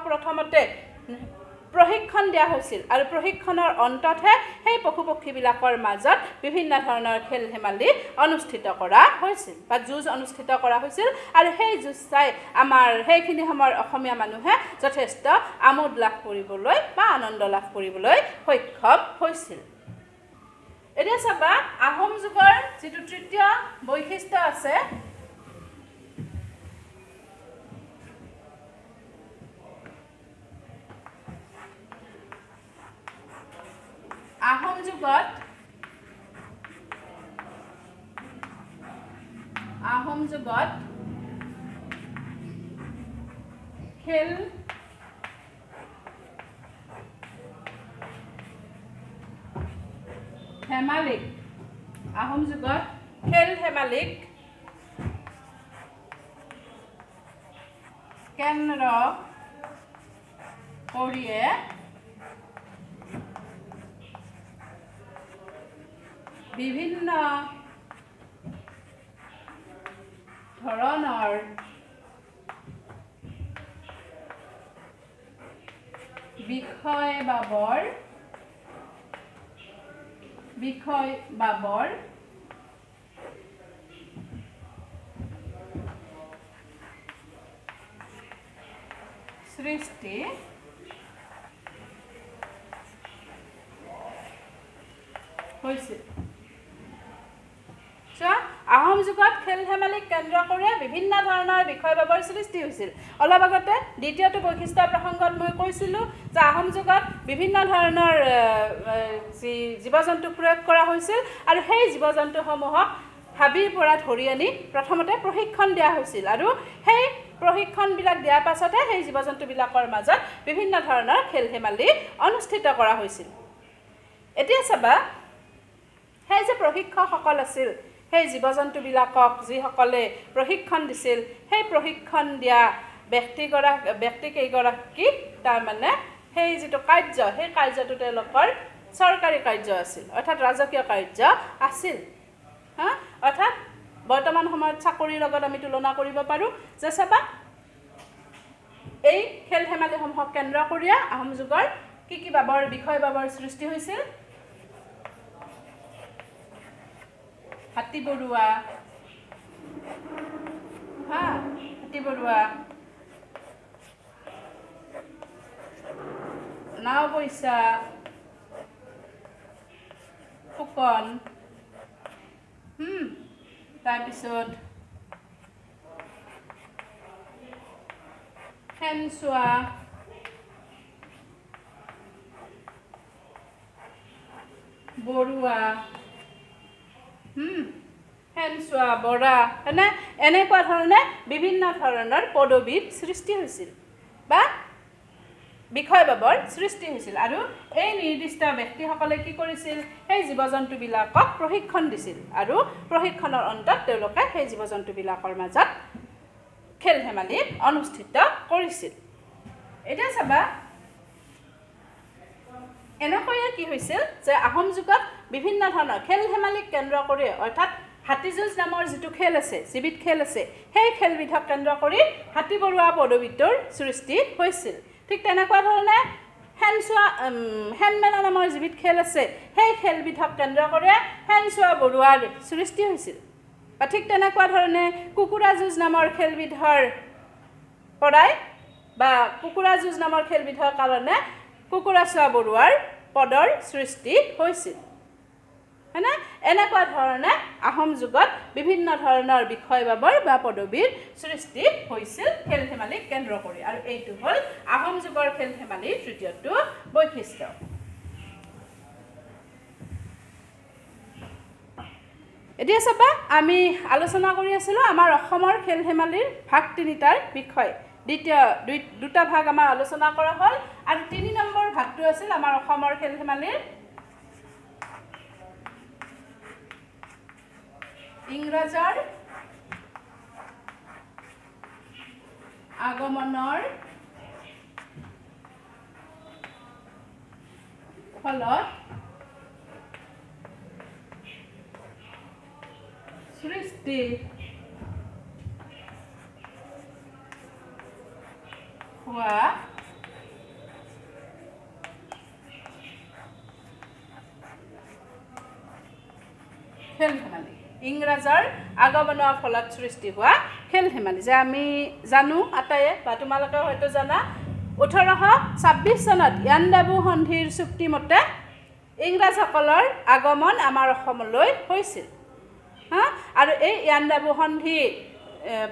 প্ৰথমতে প্ৰশিক্ষণ দিয়া হৈছিল আৰু প্ৰশিক্ষণৰ অন্ততহে সেই পশুপক্ষীবিলাকৰ মাজত বিভিন্ন ধৰণৰ খেল ধেমালি অনুষ্ঠিত কৰা হৈছিল বা যুঁজ অনুষ্ঠিত কৰা হৈছিল আৰু সেই যুঁজ চাই আমাৰ সেইখিনি সময়ৰ অসমীয়া মানুহে যথেষ্ট আমোদ লাভ কৰিবলৈ বা আনন্দ লাভ কৰিবলৈ সক্ষম হৈছিল এতিয়া চাবা আহোম যুগৰ যিটো তৃতীয় বৈশিষ্ট্য আছে আহোম যুগত খেল ধেমালিক কেন্দ্ৰ কৰিয়ে বিভিন্ন ধৰণৰ বিষয়বাবৰ সৃষ্টি হৈছিল আহোম যুগত খেল ধেমালিক কেন্দ্ৰ কৰি বিভিন্ন ধৰণৰ বিষয়বাবৰ সৃষ্টি হৈছিল অলপ আগতে দ্বিতীয়টো বৈশিষ্ট্য প্ৰসংগত মই কৈছিলোঁ যে আহোম যুগত বিভিন্ন ধৰণৰ জীৱ-জন্তু প্ৰয়োগ কৰা হৈছিল আৰু সেই জীৱ-জন্তুসমূহক হাবিৰ পৰা ধৰি আনি প্ৰথমতে প্ৰশিক্ষণ দিয়া হৈছিল আৰু সেই প্ৰশিক্ষণবিলাক দিয়াৰ পাছতে সেই জীৱ-জন্তুবিলাকৰ মাজত বিভিন্ন ধৰণৰ খেল ধেমালি অনুষ্ঠিত কৰা হৈছিল এতিয়া চাবা সেই যে প্ৰশিক্ষকসকল আছিল সেই জীৱ-জন্তুবিলাকক যিসকলে প্ৰশিক্ষণ দিছিল সেই প্ৰশিক্ষণ দিয়া ব্যক্তিকেইগৰাকী তাৰমানে সেই যিটো কাৰ্য সেই কাৰ্যটো তেওঁলোকৰ চৰকাৰী কাৰ্য আছিল অৰ্থাৎ ৰাজকীয় কাৰ্য আছিল অৰ্থাৎ বৰ্তমান সময়ত চাকৰিৰ লগত আমি তুলনা কৰিব পাৰোঁ যে চাবা এই খেল ধেমালিসমূহক কেন্দ্ৰ কৰি আহোম যুগৰ কি বিষয়বাবৰ সৃষ্টি হৈছিল হাতী বৰুৱা নাও পইচা ফুকন তাৰপিছত হেনচোৱা বৰুৱা হেনচোৱা বৰা এনেকুৱা ধৰণে বিভিন্ন ধৰণৰ পদবীৰ সৃষ্টি হৈছিল বা বিষয়বাবৰ সৃষ্টি হৈছিল আৰু এই নিৰ্দিষ্ট ব্যক্তিসকলে কি কৰিছিল সেই জীৱ-জন্তুবিলাকক প্ৰশিক্ষণ দিছিল আৰু প্ৰশিক্ষণৰ অন্তত তেওঁলোকে সেই জীৱ-জন্তুবিলাকৰ মাজত খেল ধেমালি অনুষ্ঠিত কৰিছিল এতিয়া চাবা এনেকৈয়ে কি হৈছিল যে আহোম যুগত বিভিন্ন ধৰণৰ খেল ধেমালিক কেন্দ্ৰ কৰি অৰ্থাৎ হাতী যুঁজ নামৰ যিটো খেল আছে যিবিধ খেল আছে সেই খেলবিধক কেন্দ্ৰ কৰি হাতী বৰুৱা পদবীটোৰ সৃষ্টি হৈছিল ঠিক তেনেকুৱা ধৰণে হেনমেলা নামৰ যিবিধ খেল আছে সেই খেলবিধক কেন্দ্ৰ কৰি হেনচোৱা বৰুৱাৰ সৃষ্টি হৈছিল বা ঠিক তেনেকুৱা ধৰণে কুকুৰা যুঁজ নামৰ খেলবিধৰ পৰাই বা কুকুৰা যুঁজ নামৰ খেলবিধৰ কাৰণে কুকুৰাচোৱা বৰুৱাৰ পদৰ সৃষ্টি হৈছিল হয়নে এনেকুৱা ধৰণে আহোম যুগত বিভিন্ন ধৰণৰ বিষয়বাবৰ বা পদবীৰ সৃষ্টি হৈছিল খেল ধেমালিক কেন্দ্ৰ কৰি আৰু এইটো হ'ল আহোম যুগৰ খেল ধেমালিৰ তৃতীয়টো বৈশিষ্ট্য এতিয়া চাবা আমি আলোচনা কৰি আছিলোঁ আমাৰ অসমৰ খেল ধেমালিৰ ভাগ তিনিটাৰ বিষয় দুটা ভাগ আমাৰ আলোচনা কৰা হ'ল আৰু 3 নম্বৰ ভাগটো আছিল আমাৰ অসমৰ খেল ধেমালিৰ ইংৰাজৰ আগমনৰ ফলত সৃষ্টি হোৱা খেল ধেমালি ইংৰাজৰ আগমনৰ ফলত সৃষ্টি হোৱা খেল ধেমালি যে আমি জানো আটায়ে বা তোমালোকে হয়তো জানা 1826 চনত ইয়াণ্ডাবু সন্ধিৰ চুক্তি মতে ইংৰাজসকলৰ আগমন আমাৰ অসমলৈ হৈছিল আৰু এই ইয়াণ্ডাবু সন্ধি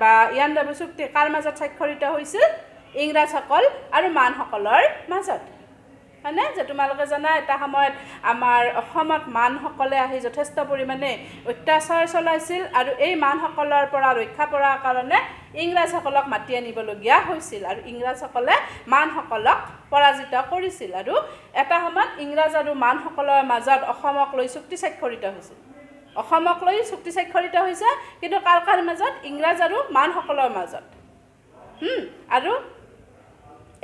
বা ইয়াণ্ডাবু চুক্তি কাৰ মাজত স্বাক্ষৰিত হৈছিল ইংৰাজসকল আৰু মানসকলৰ মাজত হয়নে যে তোমালোকে জানা এটা সময়ত আমাৰ অসমত মানসকলে আহি যথেষ্ট পৰিমাণে অত্যাচাৰ চলাইছিল আৰু এই মানসকলৰ পৰা ৰক্ষা কৰাৰ কাৰণে ইংৰাজসকলক মাতি আনিবলগীয়া হৈছিল আৰু ইংৰাজসকলে মানসকলক পৰাজিত কৰিছিল আৰু এটা সময়ত ইংৰাজ আৰু মানসকলৰ মাজত অসমক লৈ চুক্তি স্বাক্ষৰিত হৈছিল অসমক লৈ চুক্তি স্বাক্ষৰিত হৈছে কিন্তু কাৰ মাজত ইংৰাজ আৰু মানসকলৰ মাজত আৰু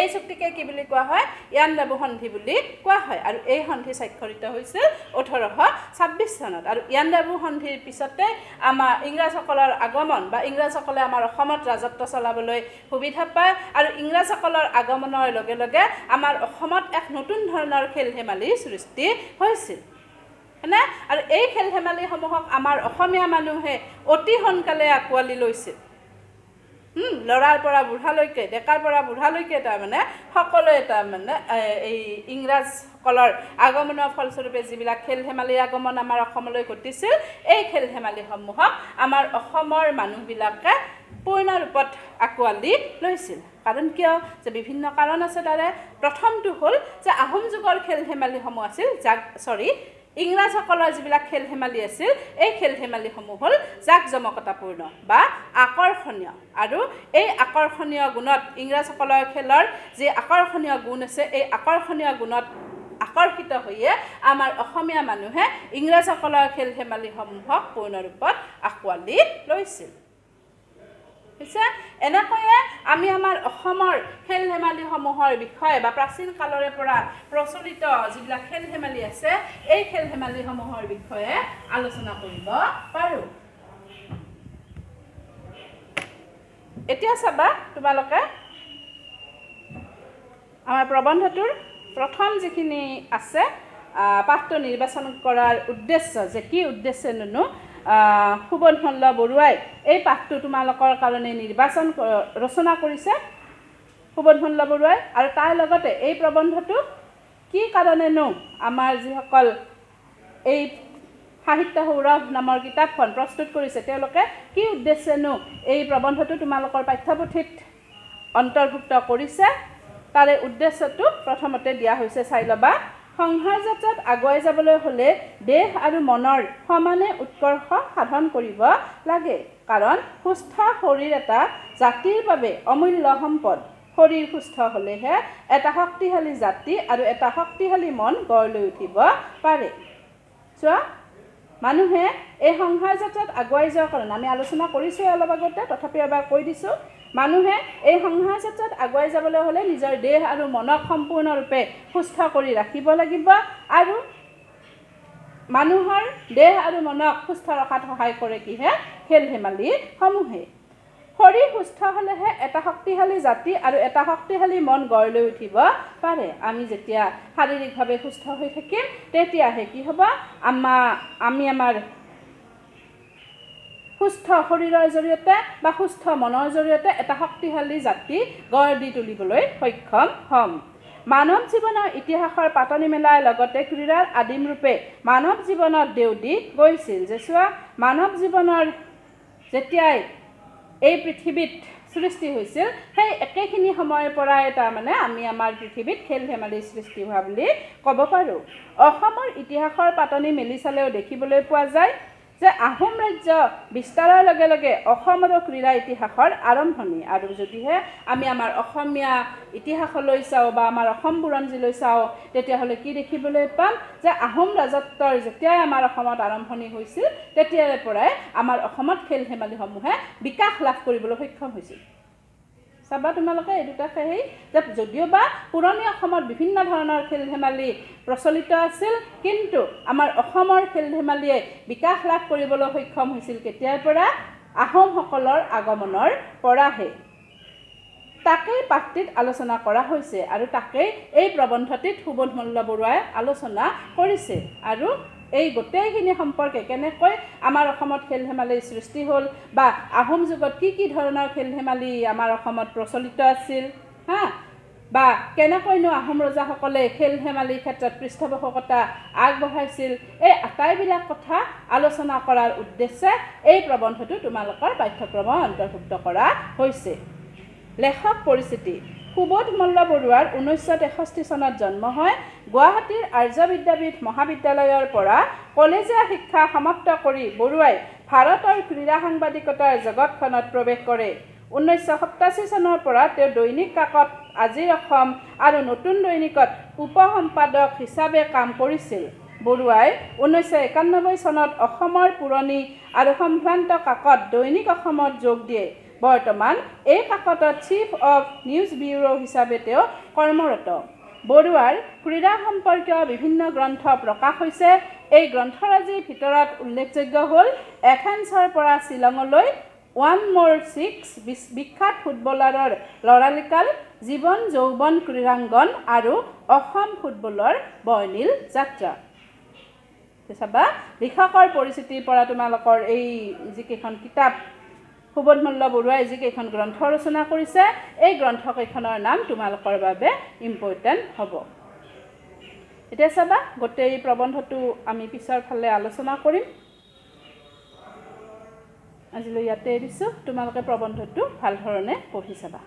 এই চুক্তিকে কি বুলি কোৱা হয় ইয়াণ্ডাবু সন্ধি বুলি কোৱা হয় আৰু এই সন্ধি স্বাক্ষৰিত হৈছিল 1826 চনত আৰু ইয়াণ্ডাবু সন্ধিৰ পিছতে আমাৰ ইংৰাজসকলৰ আগমন বা ইংৰাজসকলে আমাৰ অসমত ৰাজত্ব চলাবলৈ সুবিধা পায় আৰু ইংৰাজসকলৰ আগমনৰ লগে লগে আমাৰ অসমত এক নতুন ধৰণৰ খেল ধেমালিৰ সৃষ্টি হৈছিল হয়নে আৰু এই খেল ধেমালিসমূহক আমাৰ অসমীয়া মানুহে অতি সোনকালে আকোৱালি লৈছিল লৰাৰ পৰা বুঢ়ালৈকে ডেকাৰ পৰা বুঢ়ালৈকে তাৰমানে সকলোৱে তাৰমানে এই ইংৰাজসকলৰ আগমনৰ ফলস্বৰূপে যিবিলাক খেল ধেমালিৰ আগমন আমাৰ অসমলৈ ঘটিছিল এই খেল ধেমালিসমূহক আমাৰ অসমৰ মানুহবিলাকে পূৰ্ণ ৰূপত আকোৱালি লৈছিল কাৰণ কিয় যে বিভিন্ন কাৰণ আছে তাৰে প্ৰথমটো হ'ল যে আহোম যুগৰ খেল ধেমালিসমূহ আছিল ইংৰাজসকলৰ যিবিলাক খেল ধেমালি আছিল এই খেল ধেমালিসমূহ হ'ল জাকজমকতাপূৰ্ণ বা আকৰ্ষণীয় আৰু এই আকৰ্ষণীয় গুণত ইংৰাজসকলৰ খেলৰ যি আকৰ্ষণীয় গুণ আছে এই আকৰ্ষণীয় গুণত আকৰ্ষিত হৈয়ে আমাৰ অসমীয়া মানুহে ইংৰাজসকলৰ খেল ধেমালিসমূহক পূৰ্ণৰূপত আকোৱালি লৈছিল এনেকৈয়ে আমি আমাৰ অসমৰ খেল ধেমালিসমূহৰ বিষয়ে বা প্ৰাচীন কালৰে পৰা প্ৰচলিত যিবিলাক খেল ধেমালি আছে এই খেল ধেমালিসমূহৰ বিষয়ে আলোচনা কৰিব পাৰোঁ এতিয়া চাবা তোমালোকে আমাৰ প্ৰবন্ধটোৰ প্ৰথম যিখিনি আছে পাঠটো নিৰ্বাচন কৰাৰ উদ্দেশ্য যে কি উদ্দেশ্যেনো সুবনমল্ল বৰুৱাই এই পাঠটো তোমালোকৰ কাৰণে ৰচনা কৰিছে সুবনমল্ল বৰুৱাই আৰু তাৰ লগতে এই প্ৰবন্ধটো কি কাৰণেনো আমাৰ যিসকল এই সাহিত্য সৌৰভ নামৰ কিতাপখন প্ৰস্তুত কৰিছে তেওঁলোকে কি উদ্দেশ্যেনো এই প্ৰবন্ধটো তোমালোকৰ পাঠ্যপুথিত অন্তৰ্ভুক্ত কৰিছে তাৰে উদ্দেশ্যটো প্ৰথমতে দিয়া হৈছে চাই ল'বা সংসাৰ যাত্ৰাত আগুৱাই যাবলৈ হ'লে দেহ আৰু মনৰ সমানে উৎকৰ্ষ সাধন কৰিব লাগে কাৰণ সুস্থ শৰীৰ এটা জাতিৰ বাবে অমূল্য সম্পদ শৰীৰ সুস্থ হ'লেহে এটা শক্তিশালী জাতি আৰু এটা শক্তিশালী মন গঢ় লৈ উঠিব পাৰে চোৱা মানুহে এই সংসাৰ যাত্ৰাত আগুৱাই যোৱাৰ কাৰণে আমি আলোচনা কৰিছোঁ অলপ আগতে তথাপি এবাৰ কৈ দিছোঁ মানুহে এই সংসাৰ যাত্ৰাত আগুৱাই যাবলৈ হ'লে নিজৰ দেহ আৰু মনক সম্পূৰ্ণৰূপে সুস্থ কৰি ৰাখিব লাগিব আৰু মানুহৰ দেহ আৰু মনক সুস্থ ৰখাত সহায় কৰে কিহে খেল ধেমালিসমূহে শৰীৰ সুস্থ হ'লেহে এটা শক্তিশালী জাতি আৰু এটা শক্তিশালী মন গঢ় লৈ উঠিব পাৰে আমি যেতিয়া শাৰীৰিকভাৱে সুস্থ হৈ থাকিম তেতিয়াহে কি হ'ব আমি আমাৰ সুস্থ শৰীৰৰ জৰিয়তে বা সুস্থ মনৰ জৰিয়তে এটা শক্তিশালী জাতি গঢ় দি তুলিবলৈ সক্ষম হ'ম মানৱ জীৱনৰ ইতিহাসৰ পাতনি মেলাৰ লগতে ক্ৰীড়াৰ আদিম ৰূপে মানৱ জীৱনত দেউদি গৈছিল যে চোৱা মানৱ জীৱনৰ যেতিয়াই এই পৃথিৱীত সৃষ্টি হৈছিল সেই একেখিনি সময়ৰ পৰাই তাৰমানে আমি আমাৰ পৃথিৱীত খেল ধেমালিৰ সৃষ্টি হোৱা বুলি ক'ব পাৰোঁ অসমৰ ইতিহাসৰ পাতনি মেলি চালেও দেখিবলৈ পোৱা যায় যে আহোম ৰাজ্য বিস্তাৰৰ লগে লগে অসমৰ ক্ৰীড়া ইতিহাসৰ আৰম্ভণি আৰু যদিহে আমি আমাৰ অসমীয়া ইতিহাসলৈ চাওঁ বা আমাৰ অসম বুৰঞ্জীলৈ চাওঁ তেতিয়াহ'লে কি দেখিবলৈ পাম যে আহোম ৰাজত্বৰ যেতিয়াই আমাৰ অসমত আৰম্ভণি হৈছিল তেতিয়াৰে পৰাই আমাৰ অসমত খেল ধেমালিসমূহে বিকাশ লাভ কৰিবলৈ সক্ষম হৈছিল চাবা তোমালোকে এই দুটা সেই যে যদিও বা পুৰণি অসমত বিভিন্ন ধৰণৰ খেল ধেমালি প্ৰচলিত আছিল কিন্তু আমাৰ অসমৰ খেল ধেমালিয়ে বিকাশ লাভ কৰিবলৈ সক্ষম হৈছিল কেতিয়াৰ পৰা আহোমসকলৰ আগমনৰ পৰাহে তাকেই পাঠটিত আলোচনা কৰা হৈছে আৰু তাকেই এই প্ৰবন্ধটিত সুবনমল্ল বৰুৱাই আলোচনা কৰিছে আৰু এই গোটেইখিনি সম্পৰ্কে কেনেকৈ আমাৰ অসমত খেল ধেমালিৰ সৃষ্টি হ'ল বা আহোম যুগত কি ধৰণৰ খেল ধেমালি আমাৰ অসমত প্ৰচলিত আছিল হা বা কেনেকৈনো আহোম ৰজাসকলে খেল ধেমালিৰ ক্ষেত্ৰত পৃষ্ঠপোষকতা আগবঢ়াইছিল এই আটাইবিলাক কথা আলোচনা কৰাৰ উদ্দেশ্যে এই প্ৰবন্ধটো তোমালোকৰ পাঠ্যক্ৰমত অন্তৰ্ভুক্ত কৰা হৈছে লেখক পৰিচিতি সুবোধ মল্ল বৰুৱাৰ 1963 চনত জন্ম হয় গুৱাহাটীৰ আৰ্য বিদ্যাপীঠ মহাবিদ্যালয়ৰ পৰা কলেজীয়া শিক্ষা সমাপ্ত কৰি বৰুৱাই ভাৰতৰ ক্ৰীড়া সাংবাদিকতাৰ জগতখনত প্ৰৱেশ কৰে 1987 চনৰ পৰা তেওঁ দৈনিক কাকত আজিৰ অসম আৰু নতুন দৈনিকত উপসম্পাদক হিচাপে কাম কৰিছিল বৰুৱাই 1991 চনত অসমৰ পুৰণি আৰু সম্ভ্ৰান্ত কাকত দৈনিক অসমত যোগ দিয়ে বৰ্তমান এই কাকতৰ চিফ অফ নিউজ ব্যুৰো হিচাপে তেওঁ কৰ্মৰত বৰুৱাৰ ক্ৰীড়া সম্পৰ্কীয় বিভিন্ন গ্ৰন্থ প্ৰকাশ হৈছে এই গ্ৰন্থৰাজিৰ ভিতৰত উল্লেখযোগ্য হ'ল এথেন্সৰ পৰা শ্বিলঙলৈ 1more6 বিখ্যাত ফুটবলাৰৰ লৰালিকাল জীৱন যৌৱন ক্ৰীড়াংগন আৰু অসম ফুটবলৰ বৰ্ণিল যাত্ৰা চাবা লেখকৰ পৰিচিতিৰ পৰা তোমালোকৰ এই যিকেইখন কিতাপ সুবোধ মল্ল বৰুৱাই যিকেইখন গ্ৰন্থ ৰচনা কৰিছে এই গ্ৰন্থকেইখনৰ নাম তোমালোকৰ বাবে ইম্পৰ্টেণ্ট হ'ব এতিয়া চাবা গোটেই প্ৰবন্ধটো আমি পিছৰ ফালে আলোচনা কৰিম আজিলৈ ইয়াতে এৰিছোঁ তোমালোকে প্ৰবন্ধটো ভাল ধৰণে পঢ়ি চাবা